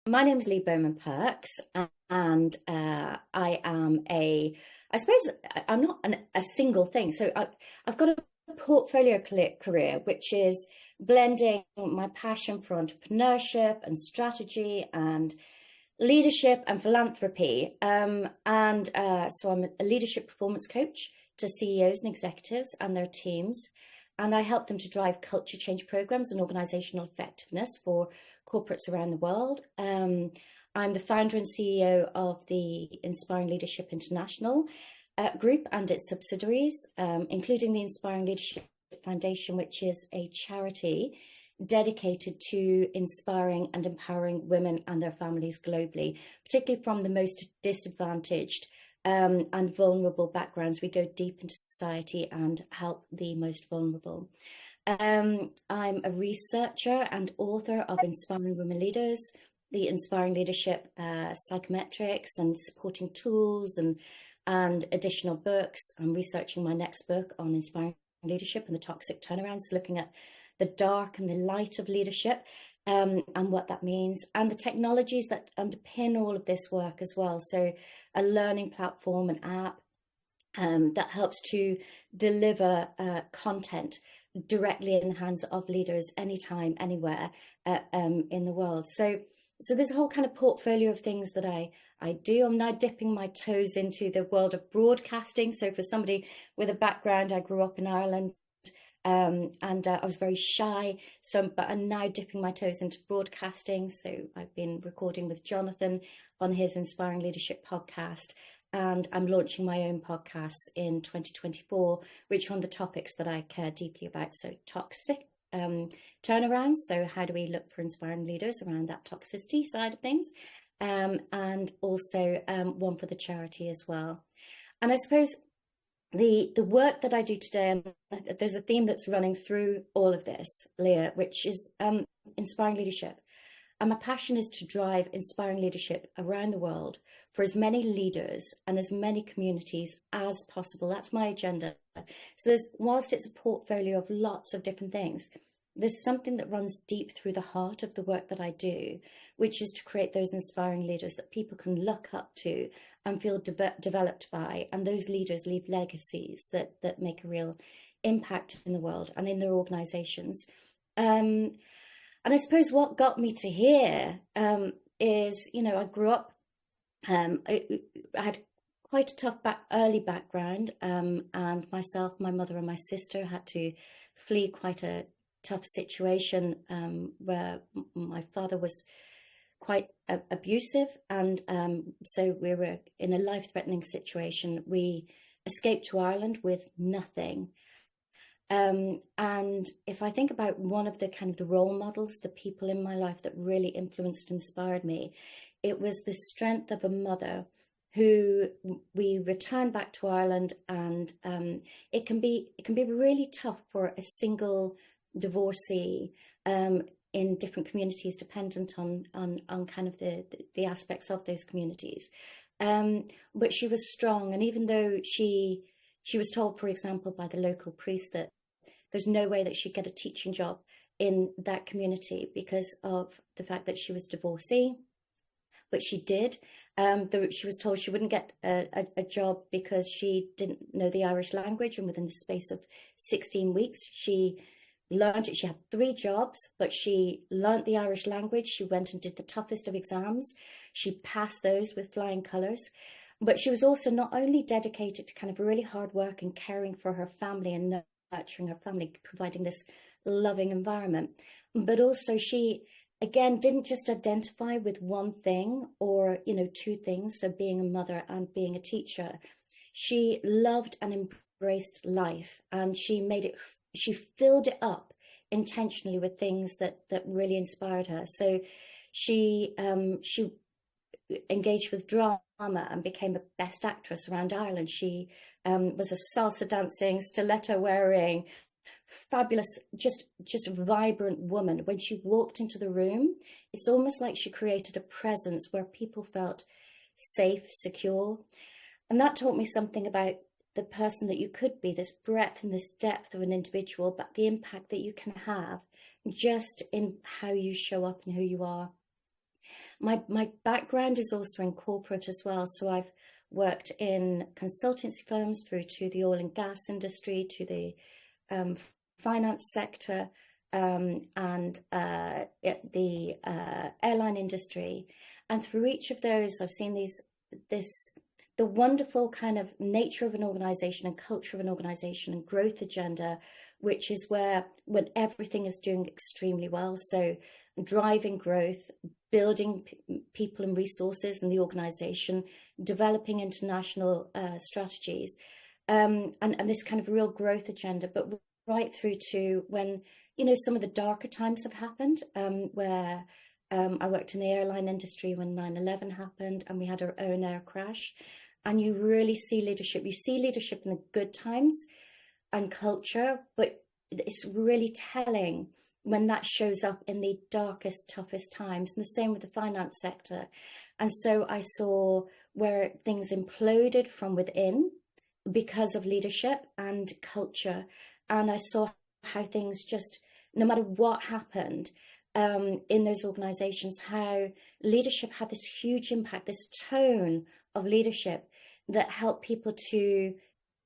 My name's Leigh Bowman-Perks, and I am I suppose I'm not a single thing. I've got a portfolio career, which is blending my passion for entrepreneurship and strategy and leadership and philanthropy. So I'm a leadership performance coach to CEOs and executives and their teams. And I help them to drive culture change programs and organizational effectiveness for corporates around the world. I'm the founder and CEO of the Inspiring Leadership International group and its subsidiaries, including the Inspiring Leadership Foundation, which is a charity dedicated to inspiring and empowering women and their families globally, particularly from the most disadvantaged and vulnerable backgrounds. We go deep into society and help the most vulnerable. I'm a researcher and author of Inspiring Women Leaders, the Inspiring Leadership Psychometrics and Supporting Tools, and additional books. I'm researching my next book on inspiring leadership and the toxic turnarounds, looking at the dark and the light of leadership, and what that means, and the technologies that underpin all of this work as well. So a learning platform, an app that helps to deliver content directly in the hands of leaders anytime, anywhere in the world. So there's a whole kind of portfolio of things that I do. I'm now dipping my toes into the world of broadcasting. So for somebody with a background, I grew up in Ireland, and I was very shy. But I'm now dipping my toes into broadcasting. So I've been recording with Jonathan on his Inspiring Leadership podcast, and I'm launching my own podcasts in 2024, which are on the topics that I care deeply about. So toxic turnarounds. So how do we look for inspiring leaders around that toxicity side of things? And also one for the charity as well. And I suppose the work that I do today, and there's a theme that's running through all of this, Leah, which is inspiring leadership. And my passion is to drive inspiring leadership around the world for as many leaders and as many communities as possible. That's my agenda. So whilst it's a portfolio of lots of different things, there's something that runs deep through the heart of the work that I do, which is to create those inspiring leaders that people can look up to and feel developed by. And those leaders leave legacies that make a real impact in the world and in their organizations. And I suppose what got me to here is, I grew up, I had quite a tough early background, and myself, my mother and my sister had to flee quite a tough situation where my father was quite abusive, and so we were in a life-threatening situation. We escaped to Ireland with nothing. And if I think about one of the kind of the role models, the people in my life that really influenced, inspired me, it was the strength of a mother who we returned back to Ireland, and it can be really tough for a single divorcee in different communities, dependent on kind of the aspects of those communities. But she was strong, and even though she was told, for example, by the local priest that there's no way that she'd get a teaching job in that community because of the fact that she was divorcee, but she did. She was told she wouldn't get a job because she didn't know the Irish language, and within the space of 16 weeks, she learned it. She had 3 jobs, but she learned the Irish language. She went and did the toughest of exams. She passed those with flying colours. But she was also not only dedicated to kind of really hard work and caring for her family and nurturing her family, providing this loving environment, but also she, again, didn't just identify with one thing or, 2 things, so being a mother and being a teacher. She loved and embraced life, and she filled it up intentionally with things that really inspired her. So she engaged with drama and became a best actress around Ireland. She was a salsa dancing, stiletto wearing, fabulous, just vibrant woman. When she walked into the room, it's almost like she created a presence where people felt safe, secure. And that taught me something about the person that you could be, this breadth and this depth of an individual, but the impact that you can have just in how you show up and who you are My background is also in corporate as well. So I've worked in consultancy firms through to the oil and gas industry, to the um, finance sector, and the airline industry. And through each of those, I've seen the wonderful kind of nature of an organization and culture of an organization and growth agenda, which is where when everything is doing extremely well. So driving growth, building people and resources in the organization, developing international strategies, and this kind of real growth agenda, but right through to when, some of the darker times have happened, where I worked in the airline industry when 9/11 happened and we had our own air crash. And you really see leadership. You see leadership in the good times and culture, but it's really telling when that shows up in the darkest, toughest times. And the same with the finance sector. And so I saw where things imploded from within because of leadership and culture. And I saw how things just, no matter what happened in those organizations, how leadership had this huge impact, this tone of leadership that helped people to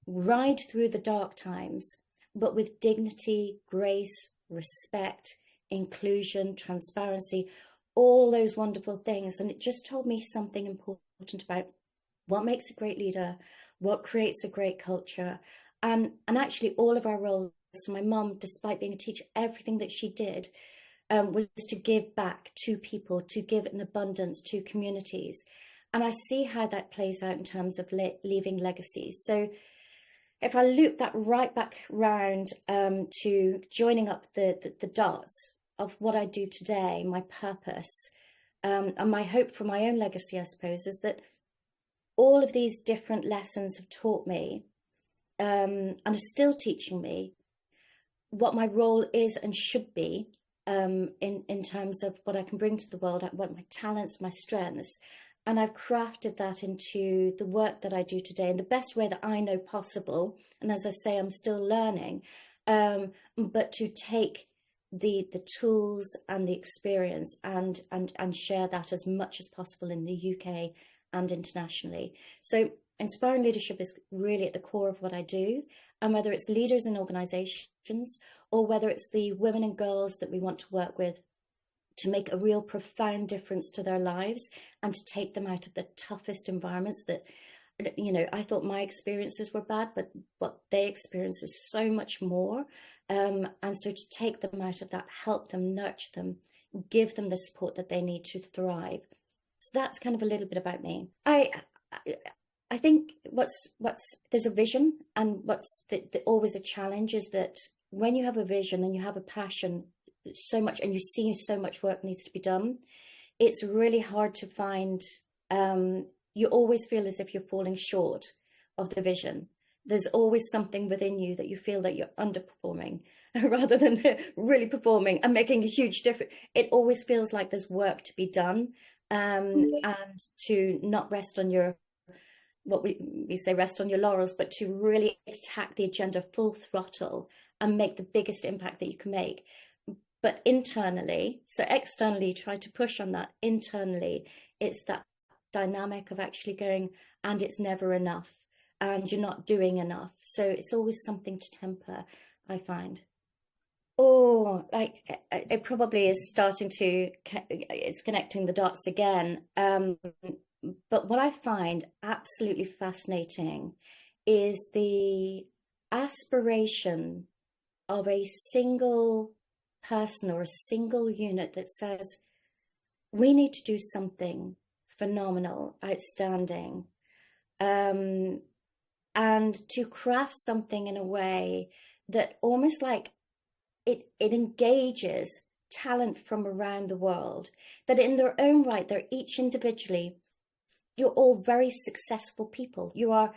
ride through the dark times, but with dignity, grace, respect, inclusion, transparency, all those wonderful things. And it just told me something important about what makes a great leader, what creates a great culture, and actually all of our roles. So my mum, despite being a teacher, everything that she did was to give back to people, to give in abundance to communities. And I see how that plays out in terms of leaving legacies. So if I loop that right back round to joining up the dots of what I do today, my purpose, and my hope for my own legacy, I suppose, is that all of these different lessons have taught me and are still teaching me what my role is and should be in terms of what I can bring to the world, what my talents, my strengths. And I've crafted that into the work that I do today in the best way that I know possible. And as I say, I'm still learning, but to take the tools and the experience and share that as much as possible in the UK and internationally. So inspiring leadership is really at the core of what I do. And whether it's leaders in organizations or whether it's the women and girls that we want to work with to make a real profound difference to their lives and to take them out of the toughest environments that, I thought my experiences were bad, but what they experience is so much more. And so to take them out of that, help them, nurture them, give them the support that they need to thrive. So that's kind of a little bit about me. I think there's a vision, and what's always a challenge is that when you have a vision and you have a passion so much and you see so much work needs to be done, it's really hard to find, you always feel as if you're falling short of the vision. There's always something within you that you feel that you're underperforming rather than really performing and making a huge difference. It always feels like there's work to be done, and to not rest on your, what we say, rest on your laurels, but to really attack the agenda full throttle and make the biggest impact that you can make. But internally, so externally, try to push on that. Internally, it's that dynamic of actually going, and it's never enough, and you're not doing enough. So it's always something to temper, I find. Oh, it probably is it's connecting the dots again. But what I find absolutely fascinating is the aspiration of a single person or a single unit that says, we need to do something phenomenal, outstanding, and to craft something in a way that almost like it engages talent from around the world, that in their own right, they're each individually, you're all very successful people. You are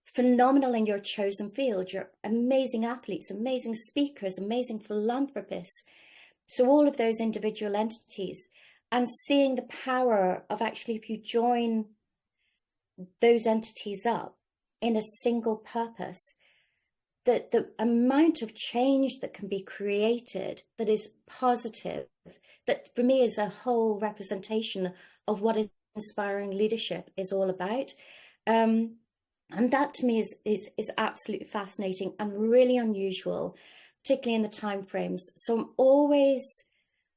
phenomenal in your chosen field. You're amazing athletes, amazing speakers, amazing philanthropists. So all of those individual entities, and seeing the power of actually, if you join those entities up in a single purpose, the amount of change that can be created that is positive, that for me is a whole representation of what inspiring leadership is all about. And that to me is absolutely fascinating and really unusual, particularly in the time frames. So I'm always,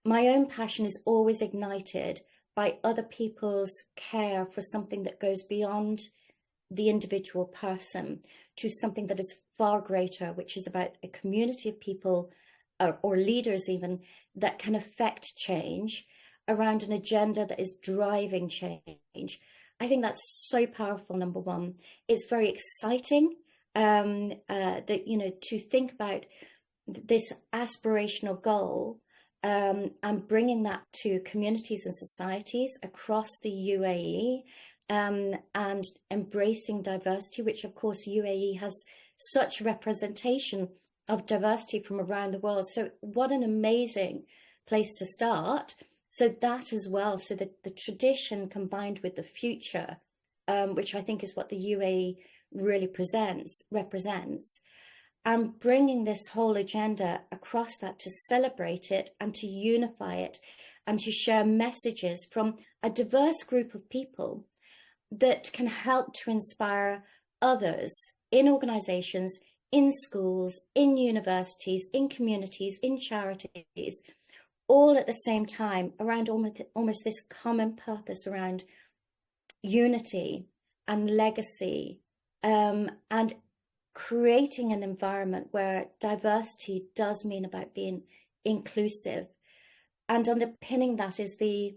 my own passion is always ignited by other people's care for something that goes beyond the individual person to something that is far greater, which is about a community of people or leaders even that can affect change around an agenda that is driving change. I think that's so powerful. Number one, it's very exciting that, you know, to think about this aspirational goal and bringing that to communities and societies across the UAE, and embracing diversity, which of course UAE has such representation of diversity from around the world. So what an amazing place to start. So that as well, so that the tradition combined with the future, which I think is what the UAE really represents, and bringing this whole agenda across that to celebrate it and to unify it and to share messages from a diverse group of people that can help to inspire others in organizations, in schools, in universities, in communities, in charities, all at the same time around almost this common purpose around unity and legacy, and creating an environment where diversity does mean about being inclusive. And underpinning that is the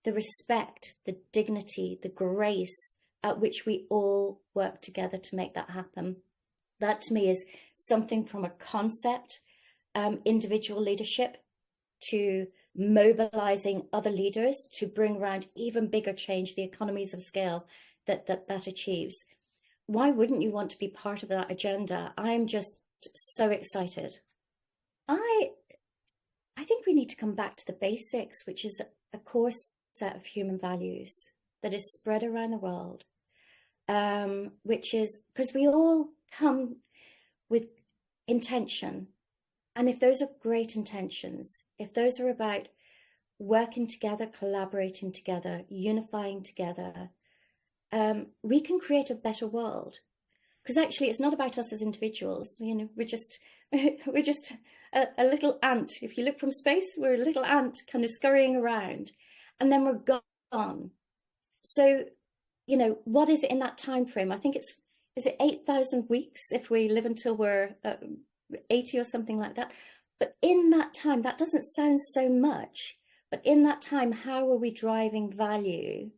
respect, the dignity, the grace at which we all work together to make that happen. That to me is something from a concept, individual leadership, to mobilizing other leaders to bring around even bigger change, the economies of scale that achieves. Why wouldn't you want to be part of that agenda? I'm just so excited. I think we need to come back to the basics, which is a core set of human values that is spread around the world, which is because we all come with intention. And if those are great intentions, if those are about working together, collaborating together, unifying together, we can create a better world. Because actually, it's not about us as individuals. You know, we're just a little ant. If you look from space, we're a little ant kind of scurrying around, and then we're gone. So, you know, what is it in that time frame? I think is it 8,000 weeks if we live until we're 80 or something like that. But in that time, that doesn't sound so much, but in that time, how are we driving value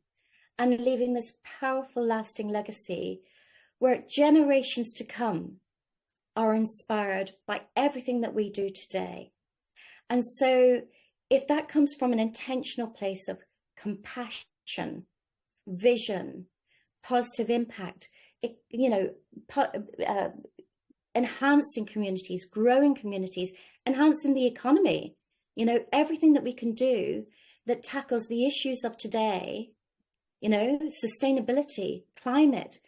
and leaving this powerful, lasting legacy where generations to come are inspired by everything that we do today? And so if that comes from an intentional place of compassion, vision, positive impact, enhancing communities, growing communities, enhancing the economy, you know, everything that we can do that tackles the issues of today, you know, sustainability, climate,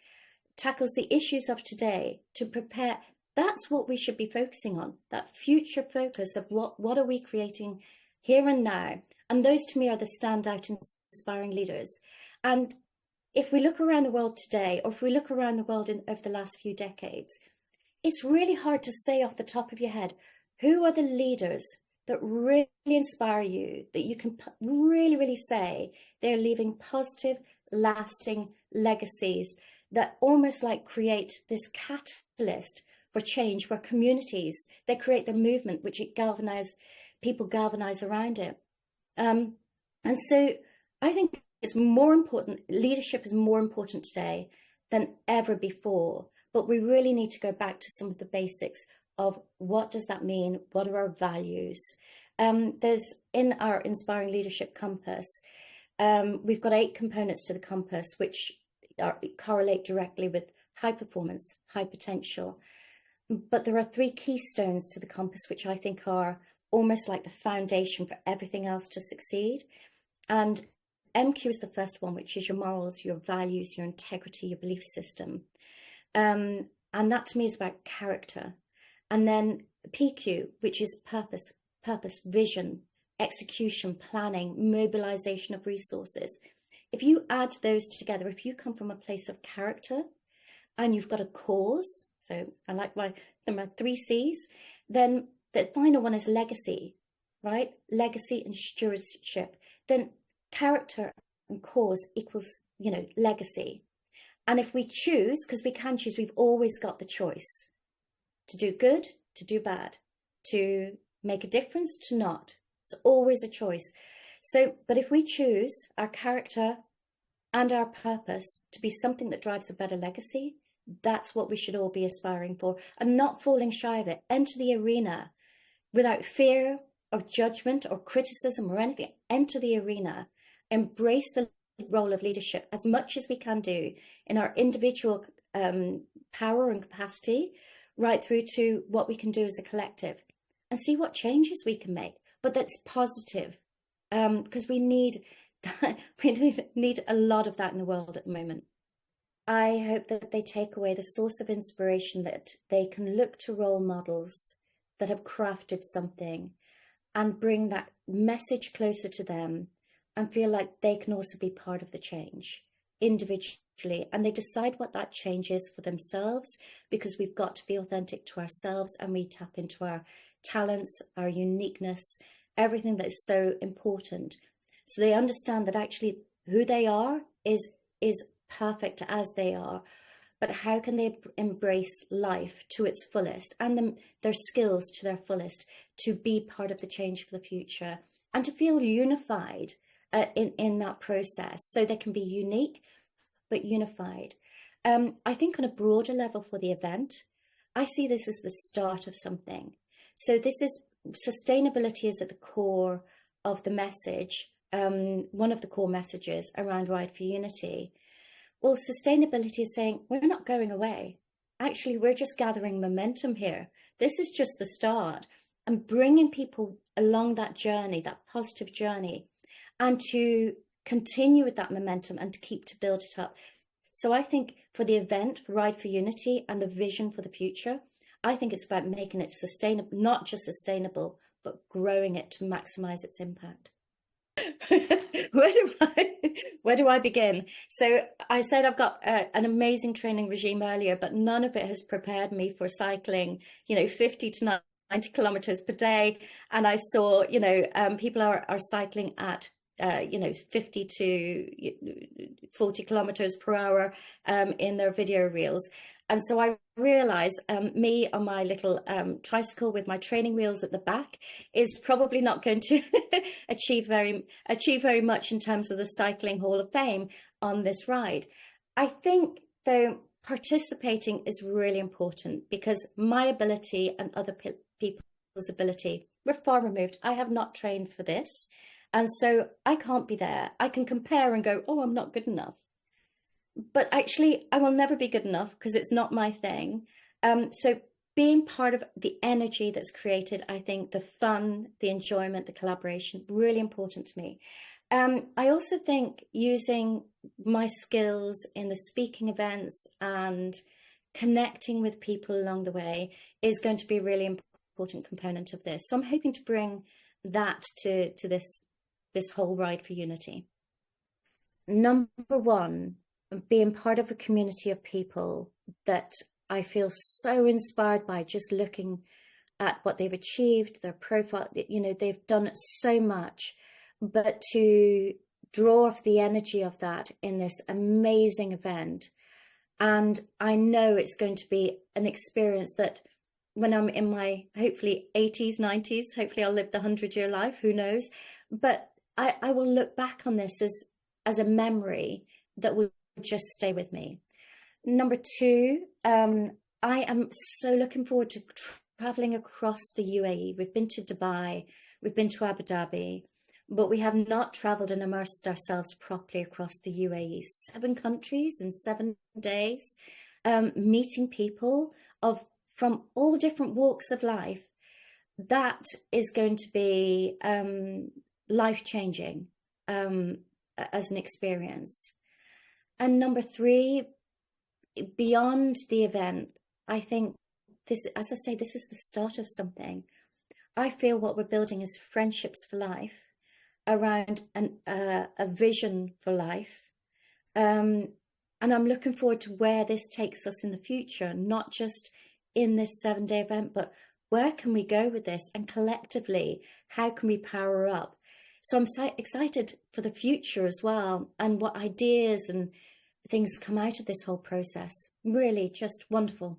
tackles the issues of today to prepare. That's what we should be focusing on, that future focus of what are we creating here and now. And those to me are the standout inspiring leaders. And if we look around the world today, or if we look around the world over the last few decades, it's really hard to say off the top of your head, who are the leaders that really inspire you, that you can really, really say they're leaving positive, lasting legacies that almost like create this catalyst for change, where communities, they create the movement, which people galvanize around it. And so I think it's more important, leadership is more important today than ever before. But we really need to go back to some of the basics of what does that mean? What are our values? There's in our Inspiring Leadership Compass, we've got 8 components to the compass, which correlate directly with high performance, high potential. But there are 3 keystones to the compass, which I think are almost like the foundation for everything else to succeed. And MQ is the first one, which is your morals, your values, your integrity, your belief system. And that to me is about character. And then PQ, which is purpose, vision, execution, planning, mobilization of resources. If you add those together, if you come from a place of character and you've got a cause, so I like my 3 C's, then the final one is legacy, right? Legacy and stewardship. Then character and cause equals, legacy. And if we choose, because we can choose, we've always got the choice to do good, to do bad, to make a difference, to not. It's always a choice. So, but if we choose our character and our purpose to be something that drives a better legacy, that's what we should all be aspiring for, and not falling shy of it. Enter the arena without fear of judgment or criticism or anything. Enter the arena, embrace the role of leadership as much as we can do in our individual power and capacity, right through to what we can do as a collective, and see what changes we can make, but that's positive, because we need that. We need a lot of that in the world at the moment. I hope that they take away the source of inspiration, that they can look to role models that have crafted something and bring that message closer to them, and feel like they can also be part of the change individually, and they decide what that change is for themselves, because we've got to be authentic to ourselves, and we tap into our talents, our uniqueness, everything that is so important. So they understand that actually who they are is perfect as they are, but how can they embrace life to its fullest, and their skills to their fullest, to be part of the change for the future, and to feel unified in that process, so they can be unique but unified. I think on a broader level for the event, I see this as the start of something. So this is, sustainability is at the core of the message, one of the core messages around Ride for Unity. Well, sustainability is saying we're not going away. Actually, we're just gathering momentum here. This is just the start, and bringing people along that journey, that positive journey, and to continue with that momentum and to build it up. So I think for the event, for Ride for Unity and the vision for the future, I think it's about making it sustainable, not just sustainable, but growing it to maximize its impact. Where do I begin? So I said I've got an amazing training regime earlier, but none of it has prepared me for cycling, 50 to 90 kilometers per day. And I saw, people are cycling at 50 to 40 kilometers per hour in their video reels. And so I realized me on my little tricycle with my training wheels at the back is probably not going to achieve very much in terms of the Cycling Hall of Fame on this ride. I think, though, participating is really important, because my ability and other people's ability, we're far removed. I have not trained for this. And so I can't be there. I can compare and go, oh, I'm not good enough. But actually, I will never be good enough, because it's not my thing. So being part of the energy that's created, I think the fun, the enjoyment, the collaboration, really important to me. I also think using my skills in the speaking events and connecting with people along the way is going to be a really important component of this. So I'm hoping to bring that to this whole Ride for Unity. Number one, being part of a community of people that I feel so inspired by, just looking at what they've achieved, their profile, they've done so much, but to draw off the energy of that in this amazing event. And I know it's going to be an experience that when I'm in my, hopefully 80s, 90s, hopefully I'll live the 100-year life, who knows, but I will look back on this as a memory that will just stay with me. Number two, I am so looking forward to traveling across the UAE. We've been to Dubai, we've been to Abu Dhabi, but we have not traveled and immersed ourselves properly across the UAE. 7 countries in 7 days, meeting people from all different walks of life. That is going to be life-changing as an experience. And number 3, beyond the event, I think this, as I say, this is the start of something. I feel what we're building is friendships for life around a vision for life. And I'm looking forward to where this takes us in the future, not just in this 7-day event, but where can we go with this? And collectively, how can we power up? So I'm so excited for the future as well, and what ideas and things come out of this whole process. Really just wonderful.